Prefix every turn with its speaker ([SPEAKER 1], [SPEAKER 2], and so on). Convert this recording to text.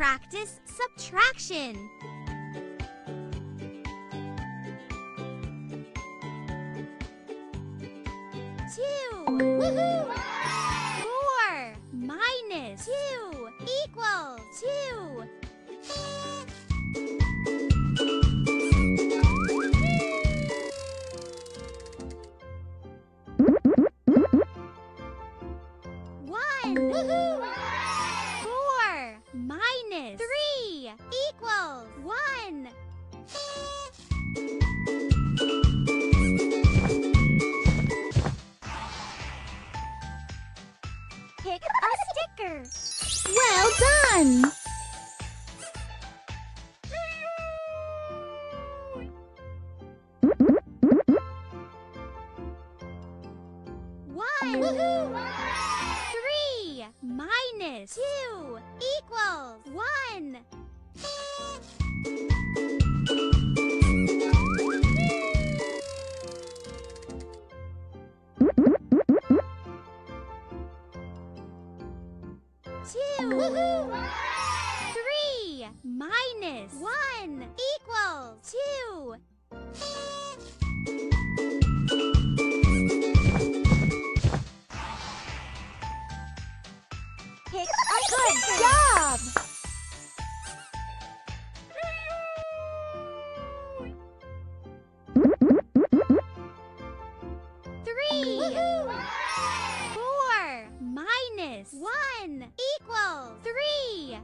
[SPEAKER 1] practice subtraction. 2. Woohoo! 4 minus 2 equals 2. Woohoo! 4 minus 3 equals 1. Pick a sticker. Well done! Woohoo! 3 minus 2 equals 1. Woohoo! 3 minus 1 equals 2. Pick a good job! 3 4 minus 1 equals 3.